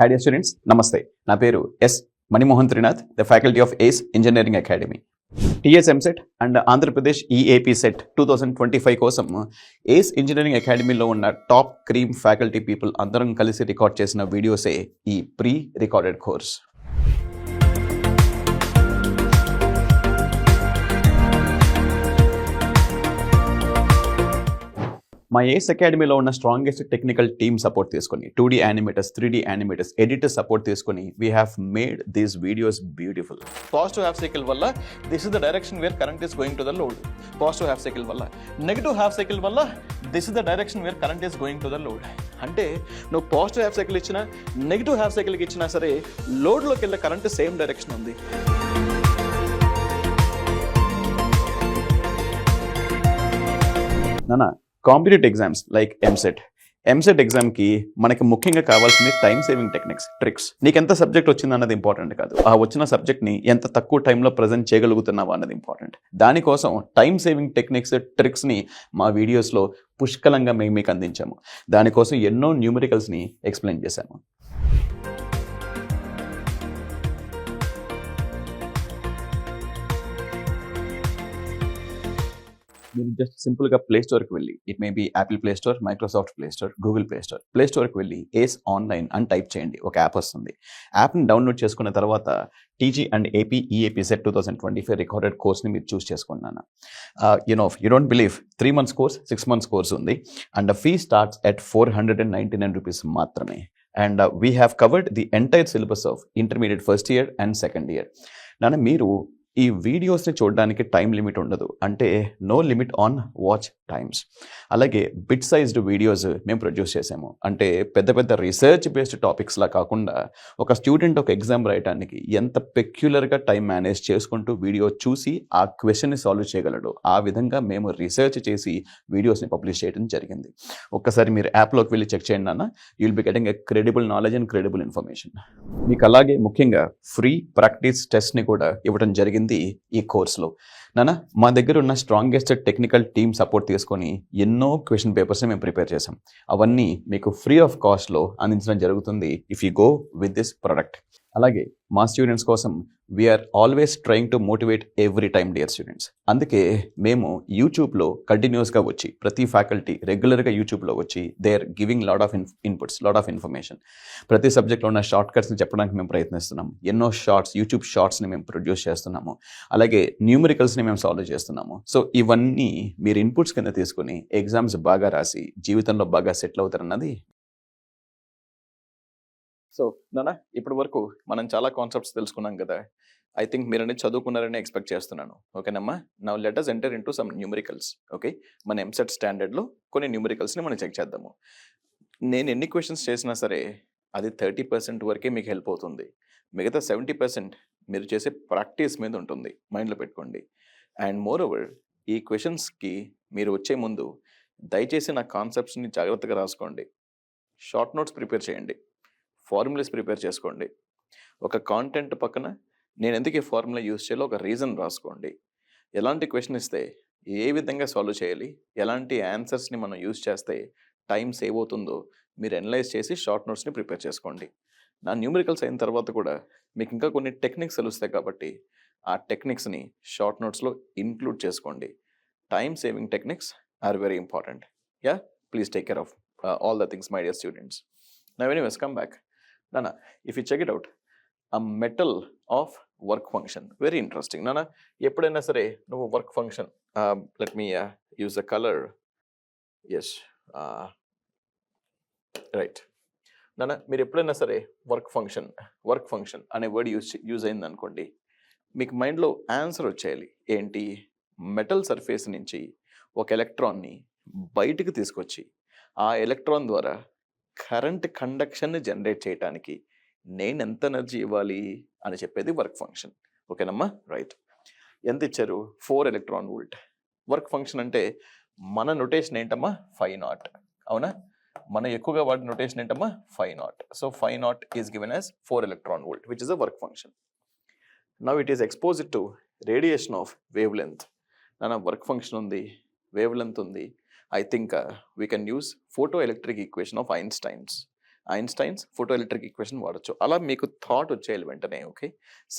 Hi dear students, Namaste. Na peru S. Manimohan Trinath, the faculty of ACE Engineering Academy. EAPCET and Andhra Pradesh EAPCET 2025 కోసం ACE Engineering Academy లో ఉన్న top cream faculty people అందరం కలిసి record చేసిన వీడియోసే ఈ pre recorded course. మా ఏస్ అకాడమీలో ఉన్న స్ట్రాంగెస్ట్ టెక్నికల్ టీమ్ సపోర్ట్ తీసుకొని 2D animators, 3D animators, editors support తీసుకొని we have made these videos beautiful. Positive half cycle వల్ల this is the direction where current is going to the load. Positive half cycle వల్ల, negative half cycle వల్ల this is the direction where current is going to the load. అంటే నువ్వు positive half cycle ఇచ్చినా negative half సైకిల్కి ఇచ్చినా సరే లోడ్లోకి వెళ్ళే current same direction ఉంది. నానా కాంపిటేటివ్ ఎగ్జామ్స్ లైక్ ఎంసెట్ ఎగ్జామ్కి మనకి ముఖ్యంగా కావాల్సింది టైం సేవింగ్ టెక్నిక్స్, ట్రిక్స్. నీకు ఎంత సబ్జెక్ట్ వచ్చింది అన్నది ఇంపార్టెంట్ కాదు, ఆ వచ్చిన సబ్జెక్ట్ని ఎంత తక్కువ టైంలో ప్రజెంట్ చేయగలుగుతున్నావా అన్నది ఇంపార్టెంట్. దానికోసం టైం సేవింగ్ టెక్నిక్స్, ట్రిక్స్ని మా వీడియోస్లో పుష్కలంగా మేము మీకు అందించాము. దానికోసం ఎన్నో న్యూమరికల్స్ని ఎక్స్ప్లెయిన్ చేశాము. మీరు జస్ట్ సింపుల్గా ప్లే స్టోర్కి వెళ్ళి, it may be Apple play store, Microsoft play store, Google play స్టోర్కి వెళ్ళి ఏస్ ఆన్లైన్ అని టైప్ చేయండి, ఒక యాప్ వస్తుంది. యాప్ని డౌన్లోడ్ చేసుకున్న తర్వాత TG and AP EAPCET 2025 recorded కోర్స్ని మీరు చూస్ చేసుకున్నాను. You don't believe 3 months course, 6 months course ఉంది. And fee starts at 499 rupees మాత్రమే. And we have covered the entire syllabus of intermediate first year and second year. నాన్న మీరు ఈ వీడియోస్ని చూడడానికి టైం లిమిట్ ఉండదు, అంటే no limit on watch times. అలాగే బిట్ సైజ్డ్ వీడియోస్ మేము ప్రొడ్యూస్ చేసాము. అంటే పెద్ద పెద్ద రీసెర్చ్ బేస్డ్ టాపిక్స్లా కాకుండా ఒక స్టూడెంట్ ఒక ఎగ్జామ్ రాయడానికి ఎంత పెక్యులర్గా టైం మేనేజ్ చేసుకుంటూ వీడియో చూసి ఆ క్వశ్చన్ని సాల్వ్ చేయగలడు, ఆ విధంగా మేము రీసెర్చ్ చేసి వీడియోస్ని పబ్లిష్ చేయడం జరిగింది. ఒక్కసారి మీరు యాప్లోకి వెళ్ళి చెక్ చేయండి నాన్న, you will be getting a credible knowledge and credible information. మీకు అలాగే ముఖ్యంగా ఫ్రీ ప్రాక్టీస్ టెస్ట్ని కూడా ఇవ్వడం జరిగింది ఈ కోర్సులో. నాన్న మా దగ్గర ఉన్న స్ట్రాంగెస్ట్ టెక్నికల్ టీమ్ సపోర్ట్ తీసుకొని ఎన్నో క్వశ్చన్ పేపర్స్ని మేము ప్రిపేర్ చేసాం. అవన్నీ మీకు ఫ్రీ ఆఫ్ కాస్ట్లో అందించడం జరుగుతుంది if you go with this product. అలాగే మా స్టూడెంట్స్ కోసం we are always trying to motivate every time dear students. అందుకే మేము యూట్యూబ్లో కంటిన్యూస్గా వచ్చి, ప్రతి ఫ్యాకల్టీ రెగ్యులర్గా యూట్యూబ్లో వచ్చి they are giving lot of inputs, lot of information. ప్రతి సబ్జెక్ట్లో ఉన్న షార్ట్ కట్స్ని చెప్పడానికి మేము ప్రయత్నిస్తున్నాము. ఎన్నో యూట్యూబ్ షార్ట్స్ని మేము ప్రొడ్యూస్ చేస్తున్నాము. అలాగే న్యూమరికల్స్ని మేము సాల్వ్ చేస్తున్నాము. సో ఇవన్నీ మీరు ఇన్పుట్స్ కింద తీసుకుని ఎగ్జామ్స్ బాగా రాసి జీవితంలో బాగా సెటిల్ అవుతారన్నది. సో నాన్న ఇప్పటి వరకు మనం చాలా కాన్సెప్ట్స్ తెలుసుకున్నాం కదా. ఐ థింక్ మీరు అనేది చదువుకున్నారని ఎక్స్పెక్ట్ చేస్తున్నాను. ఓకేనమ్మా, now let us enter into some numericals. Okay, మన ఎంసెట్ స్టాండర్డ్లో కొన్ని న్యూమరికల్స్ని మనం చెక్ చేద్దాము. నేను ఎన్ని క్వశ్చన్స్ చేసినా సరే అది 30% వరకే మీకు హెల్ప్ అవుతుంది. మిగతా 70% మీరు చేసే ప్రాక్టీస్ మీద ఉంటుంది, మైండ్లో పెట్టుకోండి. అండ్ మోర్ ఓవర్ ఈ క్వశ్చన్స్కి మీరు వచ్చే ముందు దయచేసి నా కాన్సెప్ట్స్ని జాగ్రత్తగా రాసుకోండి. షార్ట్ నోట్స్ ప్రిపేర్ చేయండి, ఫార్ములాస్ ప్రిపేర్ చేసుకోండి. ఒక కాంటెంట్ పక్కన నేను ఎందుకు ఈ ఫార్ములా యూజ్ చేయాలో ఒక రీజన్ రాసుకోండి. ఎలాంటి క్వశ్చన్ ఇస్తే ఏ విధంగా సాల్వ్ చేయాలి, ఎలాంటి ఆన్సర్స్ని మనం యూజ్ చేస్తే టైం సేవ్ అవుతుందో మీరు అనలైజ్ చేసి షార్ట్ నోట్స్ని ప్రిపేర్ చేసుకోండి. నా న్యూమరికల్స్ అయిన తర్వాత కూడా మీకు ఇంకా కొన్ని టెక్నిక్స్ తెలుస్తాయి కాబట్టి ఆ టెక్నిక్స్ని షార్ట్ నోట్స్లో ఇంక్లూడ్ చేసుకోండి. Time saving techniques are very important. Yeah, please take care of all the things, my dear students. Now anyways, come back. Nana, if you check it out, a metal of work function, very interesting. Nana, eppudaina sare nuvu work function, let me use the color. Yes, right. Nana, మీరు ఎప్పుడైనా సరే work function అనే word use అయింది అనుకోండి, మీకు మైండ్లో answer వచ్చేయాలి. ఏంటి? మెటల్ సర్ఫేస్ నుంచి ఒక ఎలక్ట్రాన్ని బయటికి తీసుకొచ్చి ఆ ఎలక్ట్రాన్ ద్వారా కరెంట్ కండక్షన్ని జనరేట్ చేయడానికి నేను ఎంత ఎనర్జీ ఇవ్వాలి అని చెప్పేది వర్క్ ఫంక్షన్. ఓకేనమ్మా, రైట్. ఎంత ఇచ్చారు? 4 electron volt. వర్క్ ఫంక్షన్ అంటే మన నొటేషన్ ఏంటమ్మా? 5 నాట్. అవునా? మన ఎక్కువగా వాడిన నొటేషన్ ఏంటమ్మా? 5 not. So 5 not is given as 4 electron volt, which is a work function. Now it is exposed to radiation of wavelength. నాన్న వర్క్ ఫంక్షన్ ఉంది, వేవ్ లెంత్ ఉంది. I think we can use photoelectric equation of Einstein's. Einstein's photo electric equation వాడచ్చు. అలా మీకు thought వచ్చేయాలి వెంటనే. Okay,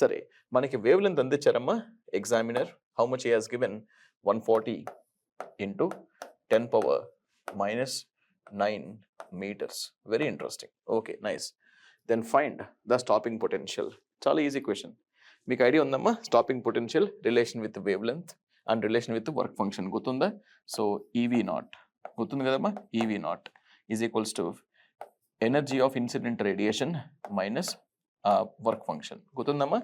సరే మనకి వేవ్ లెంత్ అందించారమ్మా examiner. How much he has given 140 into 10 power -9 meters. Very interesting. Okay, nice. Then find the stopping potential. చాలా easy question. మీకు ఐడియా ఉందమ్మా stopping potential relation with wavelength and relation with work function గుర్తుందా? So EV nought గుర్తుంది కదమ్మా. E V not is equals to energy of incident radiation minus work function. గుర్తుందమ్మా?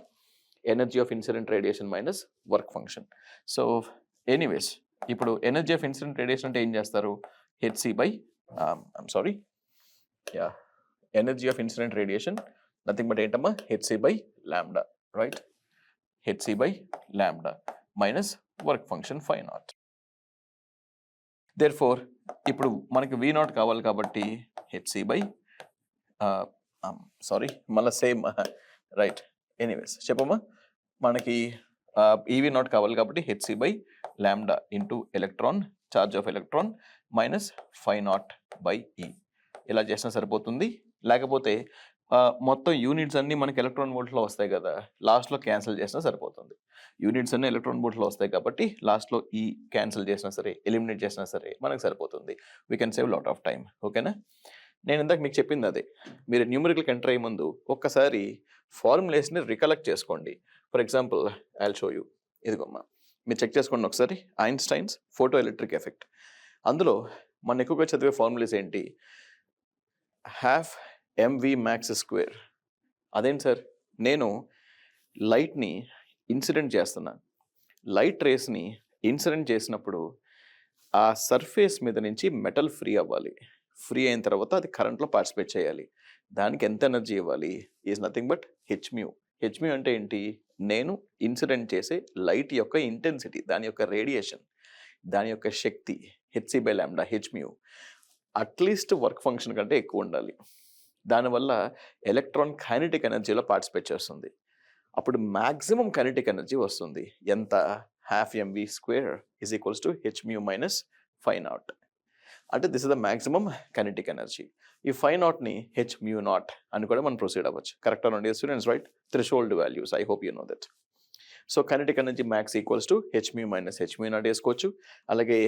Energy of incident radiation minus work function. So anyways ఇప్పుడు energy of incident radiation అంటే ఏం చేస్తారు? H C by energy of incident radiation nothing but ఏంటమ్మా H C by lambda, right? HC by lambda minus work function phi naught. Therefore ఇప్పుడు మనకి V naught కావాలి కాబట్టి HC by మళ్ళీ సేమ్ రైట్. ఎనీవేస్ చెప్పమ్మా, మనకి ఈవీ నాట్ కావాలి కాబట్టి HC by lambda into electron charge of electron minus phi naught by E. ఇలా చేసినా సరిపోతుంది. లేకపోతే మొత్తం యూనిట్స్ అన్నీ మనకి ఎలక్ట్రాన్ వోల్ట్లో వస్తాయి కదా, లాస్ట్లో క్యాన్సిల్ చేసినా సరిపోతుంది. యూనిట్స్ అన్నీ ఎలక్ట్రాన్ వోల్ట్లో వస్తాయి కాబట్టి లాస్ట్లో ఈ క్యాన్సిల్ చేసినా సరే ఎలిమినేట్ చేసినా సరే మనకు సరిపోతుంది. We can save lot of time. ఓకేనా? నేను ఇందాక మీకు చెప్పింది అదే. మీరు న్యూమరికల్కి ఎంటర్ అయ్యే ముందు ఒక్కసారి ఫార్ములేస్ని రికలెక్ట్ చేసుకోండి. For example I will show you. ఇదిగోమ్మా మీరు చెక్ చేసుకోండి ఒకసారి. Einstein's photo electric effect. అందులో మనం ఎక్కువగా చదివే ఫార్ములేస్ ఏంటి? ½ mv మ్యాక్స్ స్క్వేర్. అదేంటి సార్, నేను లైట్ని ఇన్సిడెంట్ చేస్తున్నాను. లైట్ రేస్ని ఇన్సిడెంట్ చేసినప్పుడు ఆ సర్ఫేస్ మీద నుంచి మెటల్ ఫ్రీ అవ్వాలి. ఫ్రీ అయిన తర్వాత అది కరెంట్లో పార్టిసిపేట్ చేయాలి. దానికి ఎంత ఎనర్జీ ఇవ్వాలి? Is nothing but H nu. H nu అంటే ఏంటి? నేను ఇన్సిడెంట్ చేసే లైట్ యొక్క ఇంటెన్సిటీ, దాని యొక్క రేడియేషన్, దాని యొక్క శక్తి h c by lambda h mu at least work function కంటే ఎక్కువ ఉండాలి. దానివల్ల ఎలక్ట్రాన్ కైనెటిక్ ఎనర్జీలో పార్టిసిపేట్ చేస్తుంది. అప్పుడు మ్యాక్సిమం కైనెటిక్ ఎనర్జీ వస్తుంది. ఎంత? ½ mv square is equals to హెచ్మ్యూ minus phi nought. అంటే this is the maximum kinetic energy. ఈ ఫై నాట్ని హెచ్మ్యూ నాట్ అని కూడా మనం ప్రొసీడ్ అవ్వచ్చు. కరెక్ట్ అండి students, right? Threshold values. I hope you know that. So kinetic energy max equals to హెచ్మ్యూ minus h mu naught వేసుకోవచ్చు. అలాగే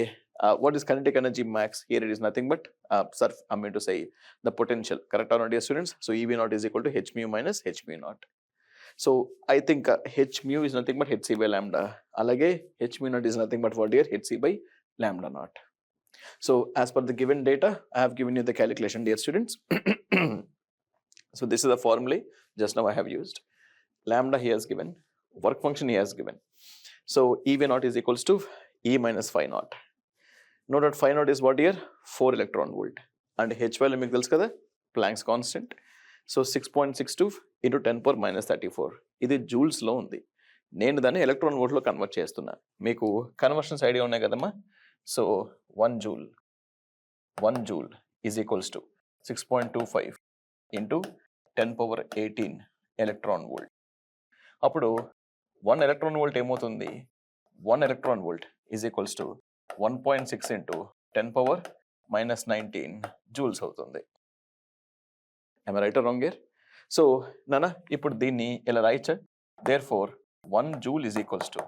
what is kinetic energy max? Here it is nothing but I mean to say the potential. Correct అండి students? So EV naught is equal to హెచ్మ్యూ minus h mu naught. So I think h mu is nothing but hc by lambda. అలాగే h mu naught is nothing but what here HC by lambda naught. So as per the given data, I have given you the calculation, dear students. So this is the formula just now I have used. Lambda he has given, work function he has given. So EV naught is equals to E minus phi naught. Note that phi naught is what here? 4 electron volt. And H value మీకు తెలుసు కదా, Planck's constant. So 6.62 into 10 power minus 34. ఇది జూల్స్లో ఉంది. నేను దాన్ని electron వోల్ట్లో convert చేస్తున్నా. మీకు conversions idea ఉన్నాయి కదమ్మా. So 1 joule is equals to 6.25 into 10 power 18 electron volt. అప్పుడు 1 electron volt ఏమవుతుంది? 1 electron volt is equals to 1.6 into 10 power minus 19 joules అవుతుంది. Am I right or wrong here? So నానా ఇప్పుడు దీన్ని ఇలా రాయచ్చా? Therefore 1 joule is equals to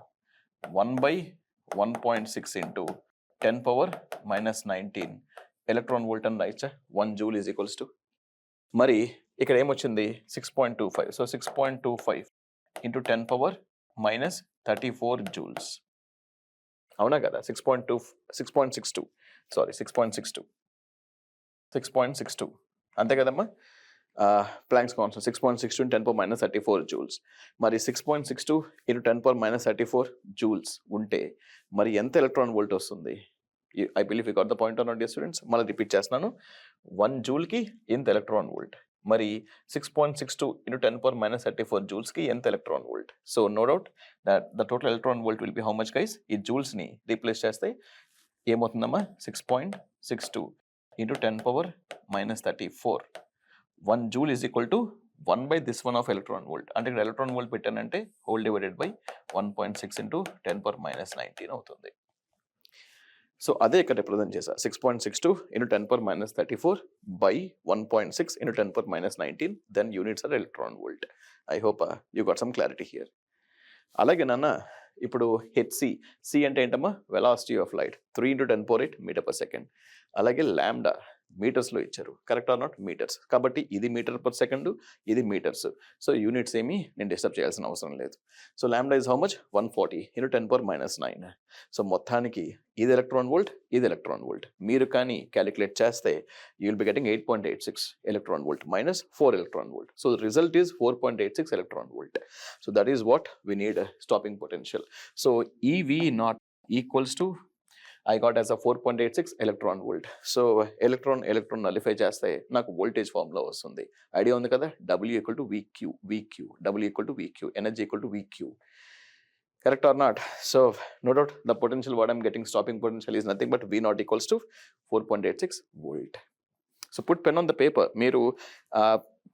1 by 1.6 into 10 power minus 19 electron volt అని రాయచ్చా? 1 joule is equals to, మరి ఇక్కడ ఏమొచ్చింది? 6.25. So 6.25 into 10 power minus 34 joules. అవునా కదా? 6.62 అంతే కదమ్మా. Planks constant 6.62 into 10 power minus 34 joules. మరి 6.62 into 10 power minus 34 joules ఉంటే మరి ఎంత ఎలక్ట్రాన్ వోల్ట్ వస్తుంది? I believe you got the point or not, dear students. మళ్ళీ రిపీట్ చేస్తున్నాను. 1 జూల్కి ఎంత ఎలక్ట్రాన్ వోల్ట్, మరి 6.62 into 10 power minus 34 జూల్స్కి ఎంత electron volt. So no doubt that the total electron volt will be how much guys? ఈ జూల్స్ని replace చేస్తే ఏమవుతుందమ్మా? 6.62 into 10 power minus 34. 1 joule is equal to 1 by this one of electron volt. అంటే ఇక్కడ electron volt పెట్టానంటే whole divided by 1.6 into 10 power minus 19 అవుతుంది. So అదే ఇక్కడ represent చేసా 6.62 into 10 power minus 34 by 1.6 into 10 power minus 19, then units are electron volt. I hope you got some clarity here. అలాగే నాన్న ఇప్పుడు హెచ్సి, సి అంటే ఏంటమ్మా, velocity of light, 3 into 10 power 8 metre per second. అలాగే lambda మీటర్స్లో ఇచ్చారు, correct or not, metres. కాబట్టి ఇది metre per second, ఇది మీటర్స్. సో యూనిట్స్ ఏమి నేను డిస్టర్బ్ చేయాల్సిన అవసరం లేదు. So lambda is how much, 140 into 10 power minus 9. So మొత్తానికి ఇది ఎలక్ట్రాన్ వోల్ట్, ఇది ఎలక్ట్రాన్ వోల్ట్. మీరు కానీ క్యాలిక్యులేట్ చేస్తే you will be getting 8.86 electron volt minus 4 electron volt. So the result is 4.86 electron volt. So that is what we need, stopping potential. So EV naught equals to, I got as a 4.86 electron volt. So electron nullify చేస్తే నాకు voltage formula వస్తుంది. Idea ఉంది కదా, W equal to VQ, W equal to VQ, energy equal to VQ. Correct or not? So no doubt the potential what I'm getting, stopping potential, is nothing but V naught equals to 4.86 volt. So put pen on the paper. మీరు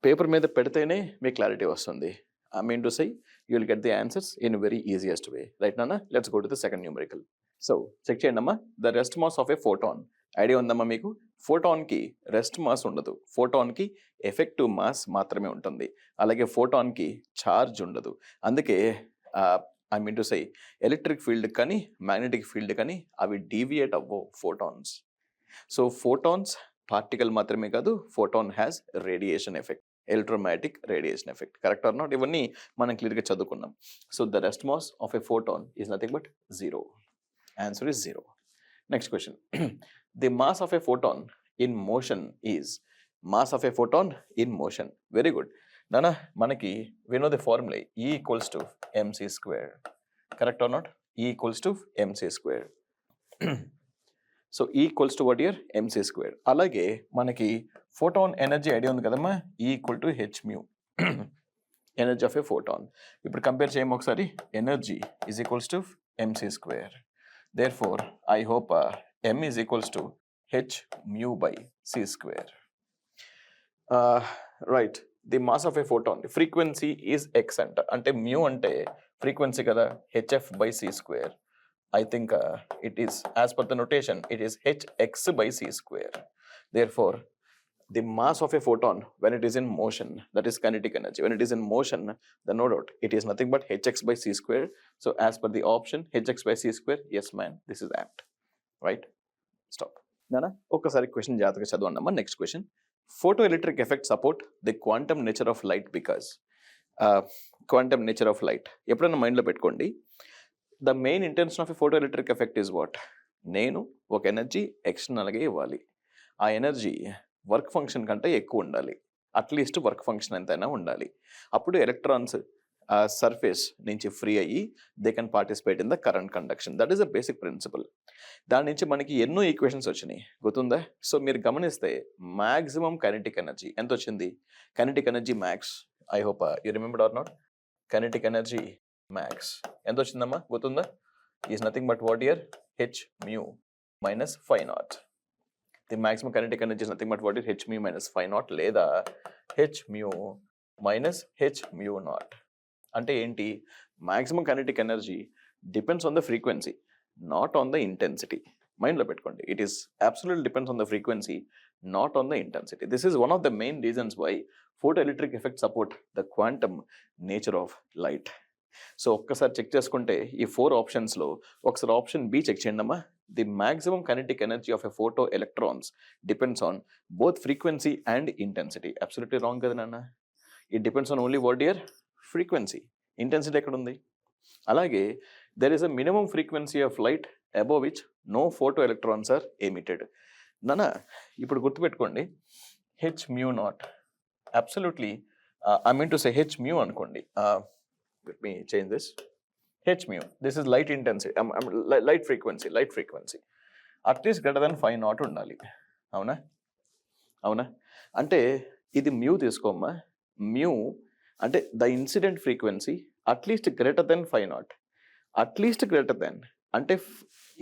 paper మీద పెడితేనే మీకు clarity వస్తుంది. I mean to say you will get the answers in a very easiest way. Right Nana? Let's go to the second numerical. So check చేయండి అమ్మా, the rest mass of a photon. Idea ఉందమ్మా మీకు, ఫోటాన్కి rest mass ఉండదు, ఫోటాన్కి effective mass మాత్రమే ఉంటుంది. అలాగే ఫోటాన్కి charge ఉండదు. అందుకే I mean to say electric field కానీ మ్యాగ్నెటిక్ ఫీల్డ్ కానీ అవి డీవియేట్ అవ్వవు ఫోటాన్స్. సో ఫోటాన్స్ పార్టికల్ మాత్రమే కాదు, photon has radiation effect, electromagnetic radiation effect. Correct or not? ఇవన్నీ మనం క్లియర్గా చదువుకున్నాం. So the rest mass of a photon is nothing but 0. Answer is 0. Next question. The mass of a photon in motion is, mass of a photon in motion. Very good. Nana, manaki, we know the formula, E equals to mc square. Correct or not? E equals to mc square. So E equals to what here? mc square. Alage manaki photon energy idea undi kadamma, E equal to h mu. Energy of a photon. Ippudu compare cheyam okkasari, energy is equals to mc square. Therefore, I hope m is equals to h mu by c square. Right. The mass of a photon, the frequency is x ante mu ante frequency kada, hf by c square. I think it is, as per the notation, it is hx by c square. Therefore, the mass of a photon when it is in motion, that is kinetic energy, when it is in motion, then no doubt it is nothing but hx by c square. So as per the option hx by c square, yes man, this is apt. Right? Stop. Nana, okasari question jathaga chaduvandamma. Next question. Photoelectric effect support the quantum nature of light because quantum nature of light eppudanna mind lo pettukondi. The main intention of a photoelectric effect is what? Nenu oka energy external ga ivvali. ఆ energy work function కంటే ఎక్కువ ఉండాలి, at least work function ఎంతైనా ఉండాలి. అప్పుడు electrons surface నుంచి free అయ్యి they can participate in the current conduction. That is the basic principle. దాని నుంచి మనకి ఎన్నో ఈక్వేషన్స్ వచ్చినాయి, గుర్తుందా? సో మీరు గమనిస్తే మ్యాక్సిమం కైనెటిక్ ఎనర్జీ ఎంత వచ్చింది? Kinetic energy max, I hope you remembered or not? Kinetic energy max ఎంత వచ్చిందమ్మా, గుర్తుందా? Is nothing but what here, H mu minus phi naught. The maximum kinetic energy is nothing but what is h mu minus phi naught లేదా h mu minus h mu naught. అంటే ఏంటి? maximum kinetic energy depends on the frequency, not on the intensity. మైండ్లో పెట్టుకోండి, it is absolutely depends on the frequency, not on the intensity. This is one of the main reasons why photoelectric effects support the quantum nature of light. So ఒక్కసారి check చేసుకుంటే ఈ 4 ఆప్షన్స్లో ఒకసారి option B check చేయండి అమ్మా. The maximum kinetic energy of a photo electrons depends on both frequency and intensity. Absolutely wrong కదా నాన్న. It depends on only what here, frequency. Intensity ఎక్కడ ఉంది? అలాగే there is a minimum frequency of light above which no photo electrons are emitted. నాన్న ఇప్పుడు గుర్తుపెట్టుకోండి, H mu not absolutely, I mean to say H mu అనుకోండి. Let me change this. H mu. This is light intensity. Light frequency. At least greater than 5 naught ఉండాలి. అవునా? అంటే ఇది mu తీసుకోమ్మా. Mu అంటే the incident frequency at least greater than 5 not. At least greater than అంటే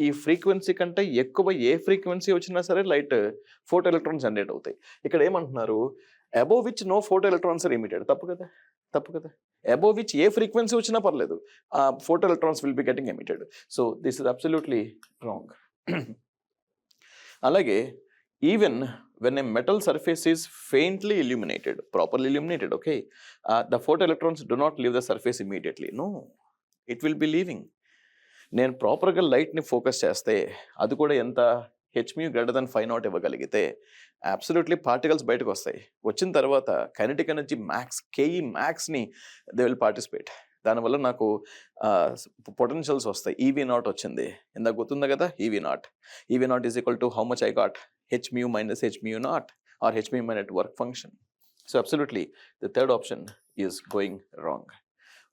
ఈ frequency కంటే ఎక్కువ ఏ ఫ్రీక్వెన్సీ వచ్చినా సరే లైట్ ఫోటో ఎలక్ట్రాన్స్ జనరేట్ అవుతాయి. ఇక్కడ ఏమంటున్నారు, above which no photo electrons are emitted. తప్పు కదా? అబోవ్ విచ్ ఏ ఫ్రీక్వెన్సీ వచ్చినా పర్లేదు, photo electrons will be getting emitted. So this is absolutely wrong. అలాగే even when a metal surface is faintly illuminated, properly illuminated, okay, the photoelectrons do not leave the surface immediately. No, it will be leaving. నేను ప్రాపర్గా లైట్ని focus చేస్తే అది కూడా ఎంత హెచ్మ్యూ greater than 5 ఇవ్వగలిగితే absolutely particles బయటకు వస్తాయి. వచ్చిన తర్వాత కైనెటిక్ ఎనర్జీ మ్యాక్స్ కేఈ మ్యాక్స్ని దే విల్ పార్టిసిపేట్. దానివల్ల నాకు పొటెన్షియల్స్ వస్తాయి. ఈవీ నాట్ వచ్చింది ఇందాక గుర్తుందా కదా, EV not is equal to how much I got h mu minus h mu naught or h mu minus work function. So absolutely the third option is going wrong.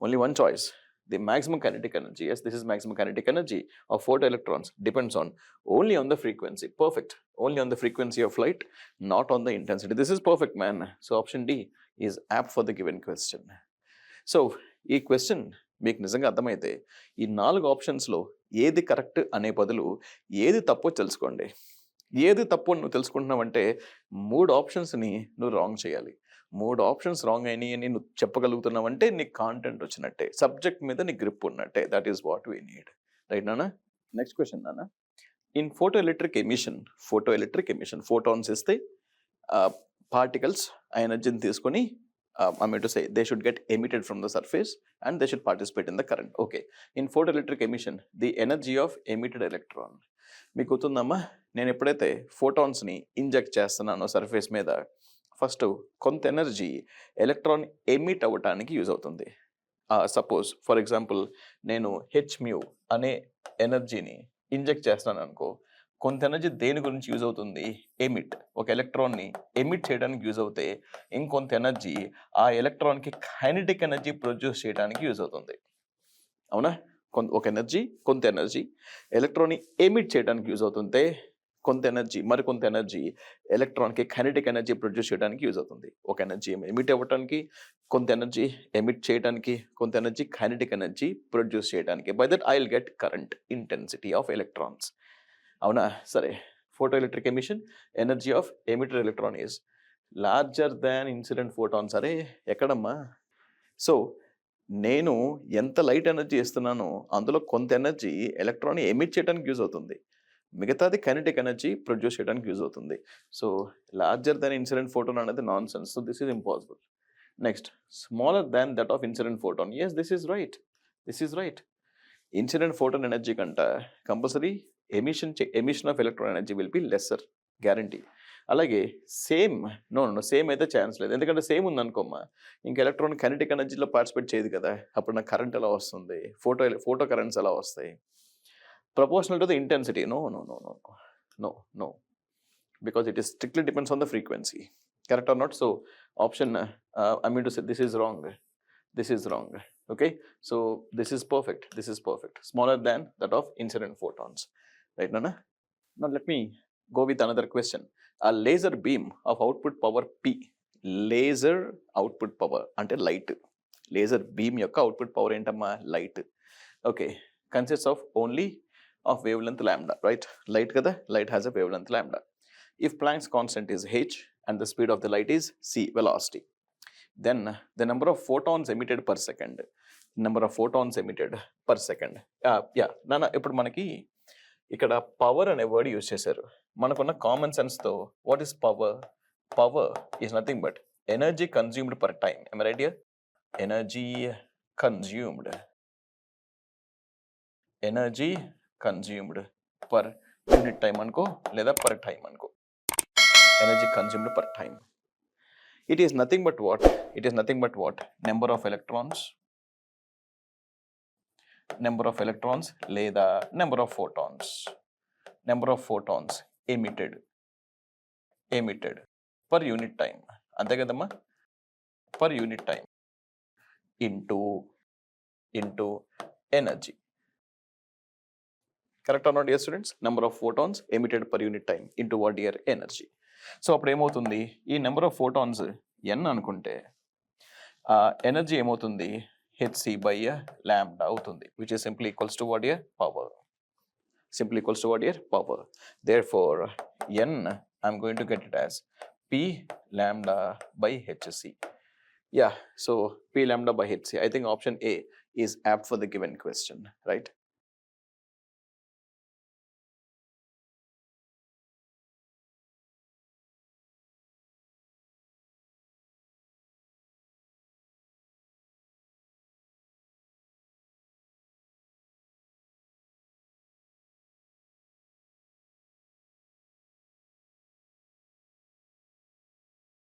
Only one choice. The maximum kinetic energy, yes, this is maximum kinetic energy of photoelectrons, depends on only on the frequency. Perfect. Only on the frequency of light, not on the intensity. This is perfect, man. So option D is apt for the given question. So ఈ question మీకు నిజంగా అర్థమైతే ఈ 4 ఆప్షన్స్లో ఏది correct అనే బదులు ఏది తప్పో తెలుసుకోండి. ఏది తప్పు నువ్వు తెలుసుకుంటున్నావంటే 3 ఆప్షన్స్ని నువ్వు రాంగ్ చేయాలి. 3 ఆప్షన్స్ రాంగ్ అయినాయి అని నువ్వు చెప్పగలుగుతున్నావంటే నీకు కాంటెంట్ వచ్చినట్టే, సబ్జెక్ట్ మీద నీ గ్రిప్ ఉన్నట్టే. That is what we need. Right నాన్న? నెక్స్ట్ క్వశ్చన్ నాన్న. In photo electric emission photons ఇస్తే పార్టికల్స్ ఆ ఎనర్జీని తీసుకొని I mean to say they should get emitted from the surface and they should participate in the current. Okay. In photoelectric emission, the energy of emitted electron. మీకు గుర్తుందమ్మా, నేను ఎప్పుడైతే ఫోటాన్స్ని inject చేస్తున్నానో surface మీద, first కొంత energy electron emit అవ్వటానికి use అవుతుంది. Suppose for example నేను హెచ్మ్యూ అనే ఎనర్జీని ఇంజెక్ట్ చేస్తున్నాను అనుకో, కొంత ఎనర్జీ దేని గురించి యూజ్ అవుతుంది? ఎమిట్. ఒక ఎలక్ట్రాన్ని ఎమిట్ చేయడానికి యూజ్ అవుతే ఇంకొంత ఎనర్జీ ఆ ఎలక్ట్రాన్కి కైనెటిక్ ఎనర్జీ ప్రొడ్యూస్ చేయడానికి యూజ్ అవుతుంది. అవునా? కొంత ఎనర్జీ ఎలక్ట్రాన్ని ఎమిట్ చేయడానికి యూజ్ అవుతుంటే మరికొంత ఎనర్జీ ఎలక్ట్రాన్కి కైనెటిక్ ఎనర్జీ ప్రొడ్యూస్ చేయడానికి యూజ్ అవుతుంది. ఒక ఎనర్జీ ఎమిట్ అవ్వడానికి, కొంత ఎనర్జీ ఎమిట్ చేయడానికి, కొంత ఎనర్జీ కైనెటిక్ ఎనర్జీ ప్రొడ్యూస్ చేయడానికి. By that I will get current intensity of electrons. అవునా? సరే, photo electric emission energy of emitter electron is larger than incident photon. సరే, ఎక్కడమ్మా? సో నేను ఎంత లైట్ ఎనర్జీ ఇస్తున్నానో అందులో కొంత ఎనర్జీ ఎలక్ట్రాన్ ఎమిట్ చేయడానికి యూజ్ అవుతుంది, మిగతాది కైనెటిక్ ఎనర్జీ ప్రొడ్యూస్ చేయడానికి యూజ్ అవుతుంది. So larger than incident photon అనేది nonsense. So this is impossible. Next, smaller than that of incident photon. Yes, this is right. Incident photon energy కంట compulsory emission of electron energy will be lesser, guarantee. అలాగే same అయితే chance లేదు. ఎందుకంటే same ఉందనుకోమ్మా, ఇంక electron kinetic ఎనర్జీలో participate చేయదు కదా, అప్పుడు నాకు కరెంట్ ఎలా వస్తుంది? ఫోటో కరెంట్స్ ఎలా వస్తాయి? Proportional to the intensity. No, because it is strictly depends on the frequency. Correct or not? So option I mean to say this is wrong. Okay, so this is perfect. Smaller than that of incident photons. Right, Nana? Now let me go with another question. A laser beam of output power P. Laser output power ante light. Laser beam yokka output power entamma light. Okay, consists of only of wavelength lambda, right? Light kada, light has a wavelength lambda. If Planck's constant is h and the speed of the light is c, velocity, then the number of photons emitted per second. నాన్న, ఇప్పుడు మనకి ఇక్కడ power అనే word use చేశారు. మనకున్న common సెన్స్తో what is power? Power is nothing but energy consumed per time. am I right here? Energy consumed per unit time అనుకో, లేదా పర్ టైం అనుకో. Energy consumed per time. It is nothing but what? Number of electrons లేదా number of photons emitted per unit time. అంతే కదమ్మా? per unit time into energy. Correct or not, dear students? Number of photons emitted per unit time into what, dear? Energy. So అప్పుడు ఏమవుతుంది? ఈ number of photons n అనుకుంటే energy ఏమవుతుంది? hc by lambda అవుతుంది, which is simply equals to what, dear? Power. Therefore n, I'm going to get it as p lambda by hc. Yeah, so p lambda by hc. I think option A is apt for the given question, right?